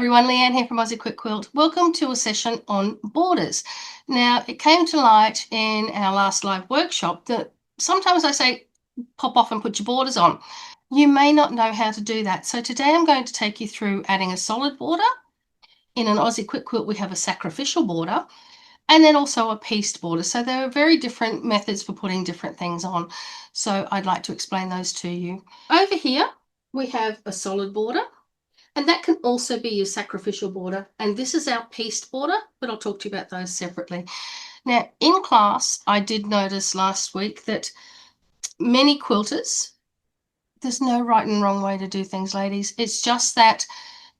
everyone, Leanne here from AQQ Quilt. Welcome to a session on borders. Now, it came to light in our last live workshop that sometimes I say pop off and put your borders on. You may not know how to do that. So today I'm going to take you through adding a solid border. In an AQQ Quilt, we have a sacrificial border and then also a pieced border. So there are very different methods for putting different things on. So I'd like to explain those to you. Over here, we have a solid border. And that can also be your sacrificial border. And this is our pieced border, but I'll talk to you about those separately. Now, in class, I did notice last week that many quilters, there's no right and wrong way to do things, ladies. It's just that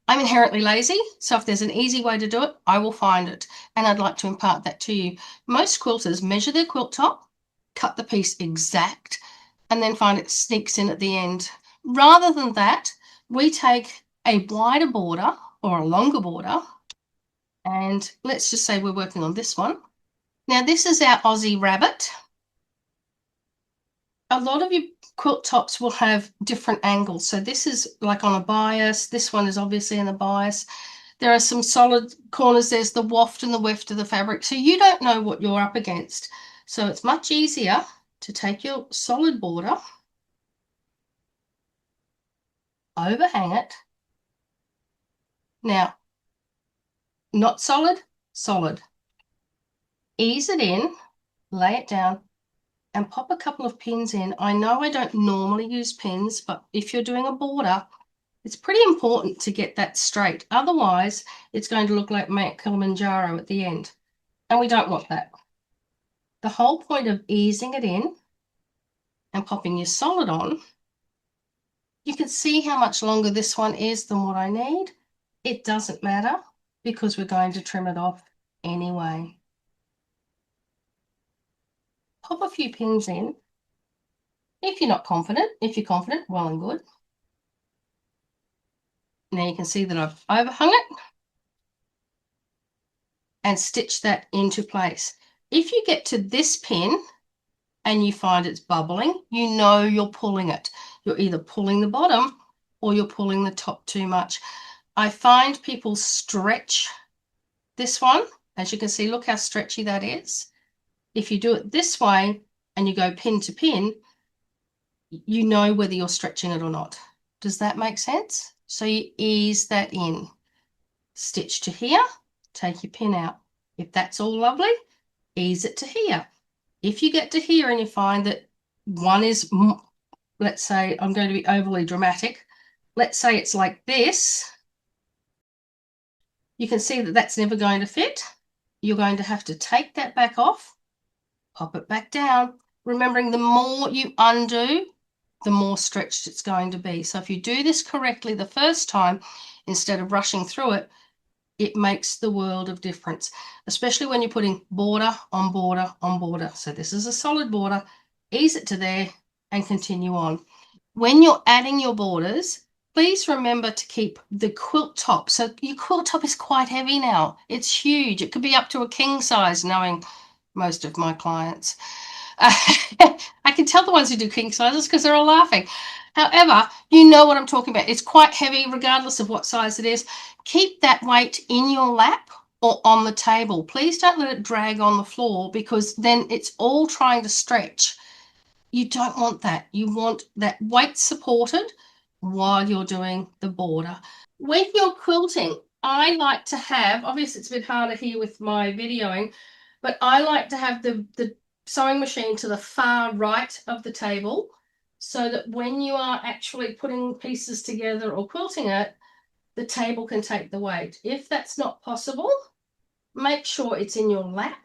I'm inherently lazy. So if there's an easy way to do it, I will find it. And I'd like to impart that to you. Most quilters measure their quilt top, cut the piece exact, and then find it sneaks in at the end. Rather than that, we take a wider border or a longer border, and let's just say we're working on this one. Now this is our Aussie rabbit. A lot of your quilt tops will have different angles. So this is like on a bias. This one is obviously in a bias. There are some solid corners. There's the waft and the weft of the fabric. So you don't know what you're up against. So it's much easier to take your solid border, overhang it. Now, not solid, solid. Ease it in, lay it down, and pop a couple of pins in. I know I don't normally use pins, but if you're doing a border, it's pretty important to get that straight. Otherwise, it's going to look like Mount Kilimanjaro at the end, and we don't want that. The whole point of easing it in and popping your solid on, you can see how much longer this one is than what I need. It doesn't matter because we're going to trim it off anyway. Pop a few pins in. If you're not confident, if you're confident, well and good. Now you can see that I've overhung it and stitched that into place. If you get to this pin and you find it's bubbling, you know you're pulling it. You're either pulling the bottom or you're pulling the top too much. I find people stretch this one. As you can see, look how stretchy that is. If you do it this way and you go pin to pin, you know whether you're stretching it or not. Does that make sense? So you ease that in. Stitch to here, take your pin out. If that's all lovely, ease it to here. If you get to here and you find that one is, let's say, I'm going to be overly dramatic. Let's say it's like this. You can see that that's never going to fit. You're going to have to take that back off, pop it back down, remembering the more you undo, the more stretched it's going to be. So if you do this correctly the first time, instead of rushing through it, it makes the world of difference, especially when you're putting border on border on border. So this is a solid border, ease it to there and continue on. When you're adding your borders, please remember to keep the quilt top. So your quilt top is quite heavy now. It's huge. It could be up to a king size, knowing most of my clients. I can tell the ones who do king sizes because they're all laughing. However, you know what I'm talking about. It's quite heavy regardless of what size it is. Keep that weight in your lap or on the table. Please don't let it drag on the floor because then it's all trying to stretch. You don't want that. You want that weight supported while you're doing the border. When you're quilting, I like to have, obviously it's a bit harder here with my videoing, but I like to have the sewing machine to the far right of the table so that when you are actually putting pieces together or quilting it, the table can take the weight. If that's not possible, make sure it's in your lap.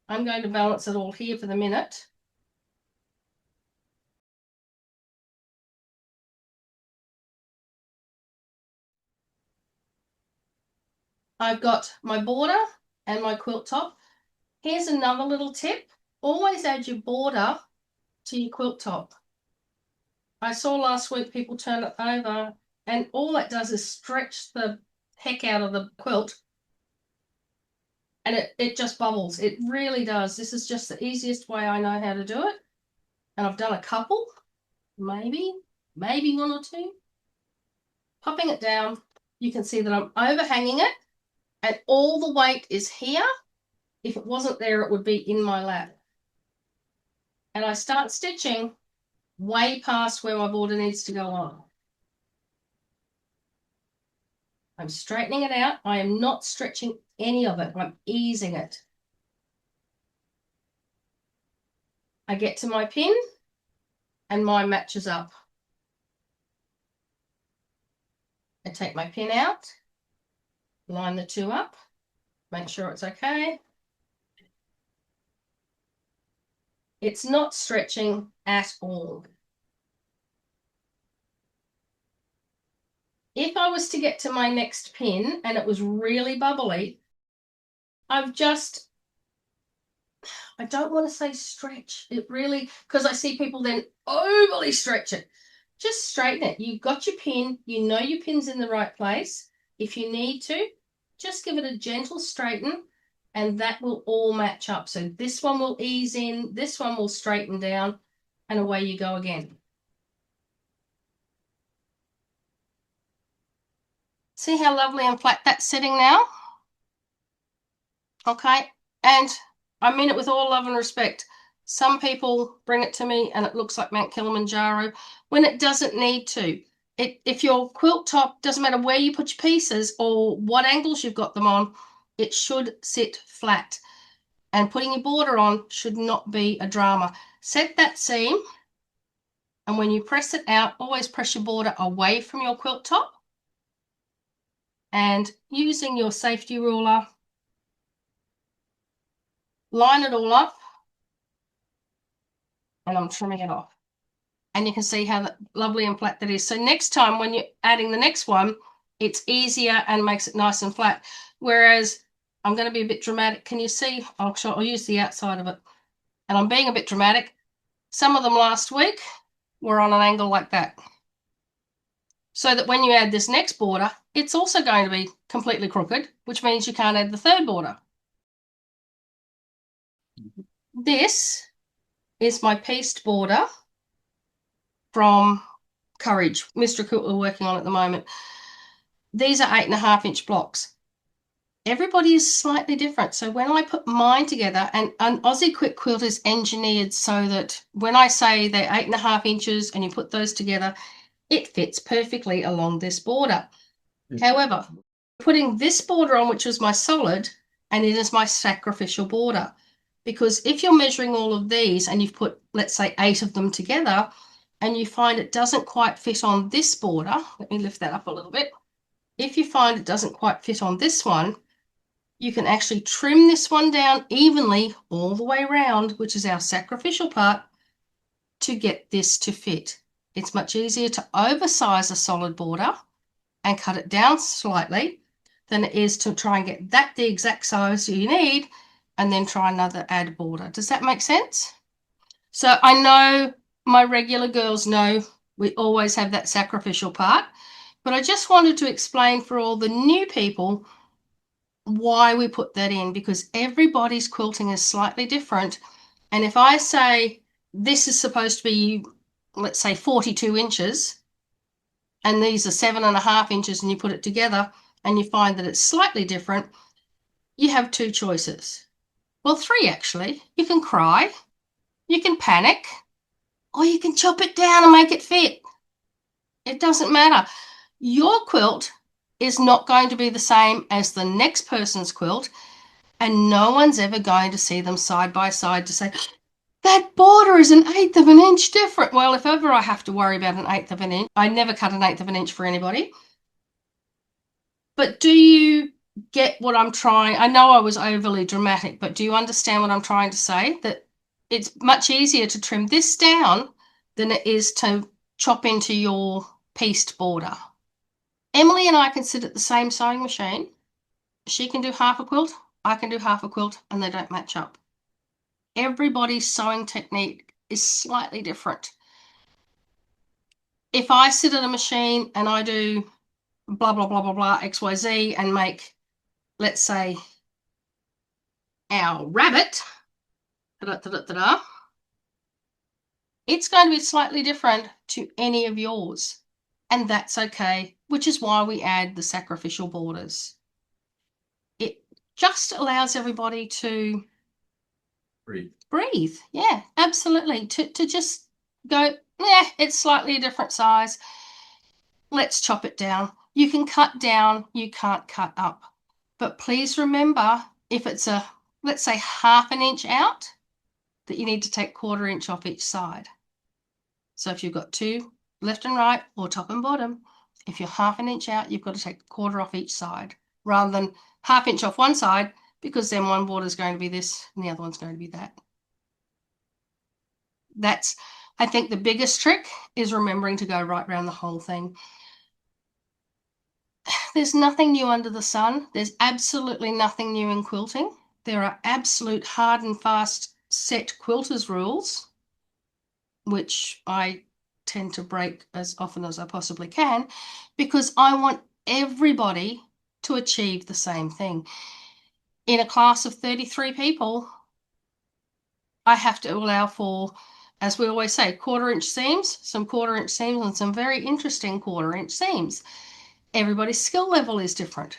I'm going to balance it all here for the minute. I've got my border and my quilt top. Here's another little tip. Always add your border to your quilt top. I saw last week people turn it over and all that does is stretch the heck out of the quilt and it just bubbles. It really does. This is just the easiest way I know how to do it. And I've done a couple, maybe one or two. popping it down, you can see that I'm overhanging it and all the weight is here. If it wasn't there, it would be in my lap. And I start stitching way past where my border needs to go on. I'm straightening it out. I am not stretching any of it. I'm easing it. I get to my pin and mine matches up. I take my pin out, line the two up, make sure it's okay. It's not stretching at all. If I was to get to my next pin and it was really bubbly, I don't want to say stretch it really, because I see people then overly stretch it. Just straighten it. You've got your pin, you know your pin's in the right place. If you need to, just give it a gentle straighten and that will all match up. So this one will ease in, this one will straighten down, and away you go again. See how lovely and flat that's sitting now? Okay, and I mean it with all love and respect. Some people bring it to me and it looks like Mount Kilimanjaro when it doesn't need to. If your quilt top, doesn't matter where you put your pieces or what angles you've got them on, it should sit flat. And putting your border on should not be a drama. Set that seam, and when you press it out, always press your border away from your quilt top. And using your safety ruler, line it all up, and I'm trimming it off. And you can see how lovely and flat that is. So next time when you're adding the next one, it's easier and makes it nice and flat. Whereas I'm going to be a bit dramatic. Can you see? I'll use the outside of it. And I'm being a bit dramatic. Some of them last week were on an angle like that. So that when you add this next border, it's also going to be completely crooked, which means you can't add the third border. This is my pieced border from Courage, Mr. Quilt we're working on at the moment. These are 8.5-inch blocks. Everybody is slightly different. So when I put mine together, and an Aussie Quick quilt is engineered so that when I say they're 8.5 inches and you put those together, it fits perfectly along this border. However, putting this border on, which is my solid, and it is my sacrificial border. Because if you're measuring all of these and you've put, let's say, 8 of them together, and you find it doesn't quite fit on this border, let me lift that up a little bit. If you find it doesn't quite fit on this one, you can actually trim this one down evenly all the way around, which is our sacrificial part, to get this to fit. It's much easier to oversize a solid border and cut it down slightly than it is to try and get that the exact size you need and then try another add border. Does that make sense? So I know my regular girls know we always have that sacrificial part, but I just wanted to explain for all the new people why we put that in, because everybody's quilting is slightly different. And if I say this is supposed to be, let's say, 42 inches, and these are 7.5 inches, and you put it together and you find that it's slightly different, you have 2 choices. Well, 3 actually. You can cry, you can panic, or you can chop it down and make it fit. It doesn't matter. Your quilt is not going to be the same as the next person's quilt, and no one's ever going to see them side by side to say, that border is 1/8 of an inch different. Well, if ever I have to worry about 1/8 of an inch, I never cut 1/8 of an inch for anybody. But do you get what I'm trying? I know I was overly dramatic, but do you understand what I'm trying to say? That it's much easier to trim this down than it is to chop into your pieced border. Emily and I can sit at the same sewing machine. She can do half a quilt, I can do half a quilt, and they don't match up. Everybody's sewing technique is slightly different. If I sit at a machine and I do blah, blah, blah, blah, blah, XYZ and make, let's say, our rabbit, it's going to be slightly different to any of yours. and that's okay, which is why we add the sacrificial borders. It just allows everybody to breathe. Yeah, absolutely. To just go, yeah, it's slightly a different size. Let's chop it down. You can cut down, you can't cut up. But please remember, if it's let's say 1/2 inch out, that you need to take 1/4 inch off each side. So if you've got two, left and right, or top and bottom, if you're 1/2 inch out, you've got to take 1/4 off each side, rather than 1/2 inch off one side, because then one border is going to be this and the other one's going to be that. That's, I think, the biggest trick is remembering to go right around the whole thing. There's nothing new under the sun. There's absolutely nothing new in quilting. There are absolute hard and fast set quilters rules, which I tend to break as often as I possibly can, because I want everybody to achieve the same thing. In a class of 33 people, I have to allow for, as we always say, 1/4 inch seams, some 1/4 inch seams, and some very interesting 1/4 inch seams. Everybody's skill level is different.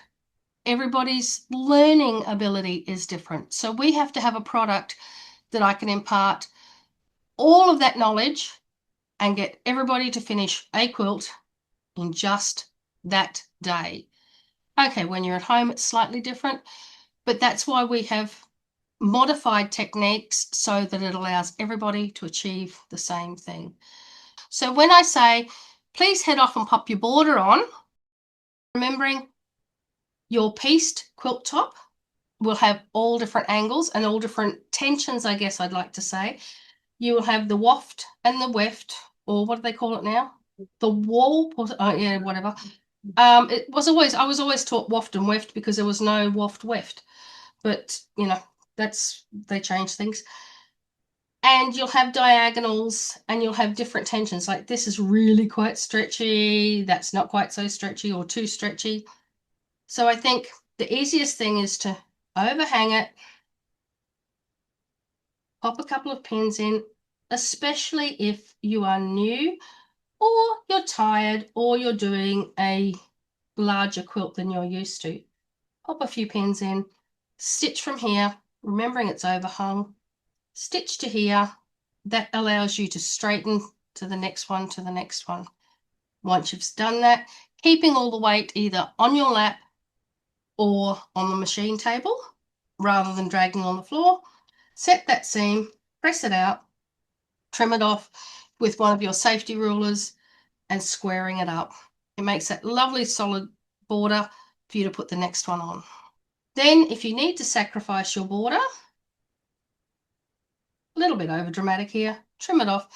Everybody's learning ability is different. So we have to have a product that I can impart all of that knowledge and get everybody to finish a quilt in just that day. Okay, when you're at home, it's slightly different, but that's why we have modified techniques so that it allows everybody to achieve the same thing. So when I say, please head off and pop your border on, remembering your pieced quilt top will have all different angles and all different tensions, I guess I'd like to say. You will have the waft and the weft, or what do they call it now? The wall, oh yeah, whatever. I was always taught waft and weft because there was no waft weft, but you know, they changed things. And you'll have diagonals and you'll have different tensions. Like this is really quite stretchy, that's not quite so stretchy or too stretchy. So I think the easiest thing is to overhang it, pop a couple of pins in, especially if you are new or you're tired or you're doing a larger quilt than you're used to. Pop a few pins in, stitch from here, remembering it's overhung, stitch to here. That allows you to straighten to the next one, to the next one. Once you've done that, keeping all the weight either on your lap or on the machine table rather than dragging on the floor, set that seam, press it out, trim it off with one of your safety rulers and squaring it up. It makes that lovely solid border for you to put the next one on. Then if you need to sacrifice your border, a little bit over dramatic here, trim it off.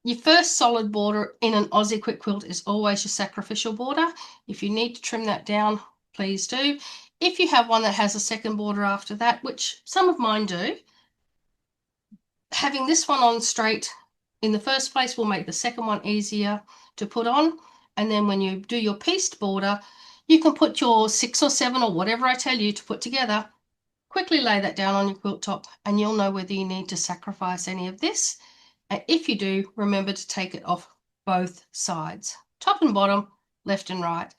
Your first solid border in an Aussie quick quilt is always your sacrificial border. If you need to trim that down, please do. If you have one that has a second border after that, which some of mine do, having this one on straight in the first place will make the second one easier to put on. And then when you do your pieced border, you can put your 6 or 7 or whatever I tell you to put together, quickly lay that down on your quilt top and you'll know whether you need to sacrifice any of this. And if you do, remember to take it off both sides, top and bottom, left and right.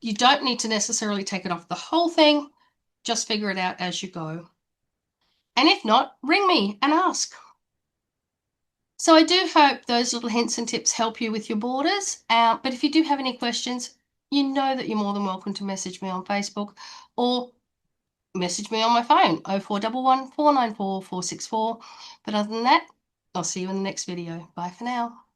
You don't need to necessarily take it off the whole thing, just figure it out as you go. And if not, ring me and ask. So I do hope those little hints and tips help you with your borders. But if you do have any questions, you know that you're more than welcome to message me on Facebook or message me on my phone, 0411 494 464. But other than that, I'll see you in the next video. Bye for now.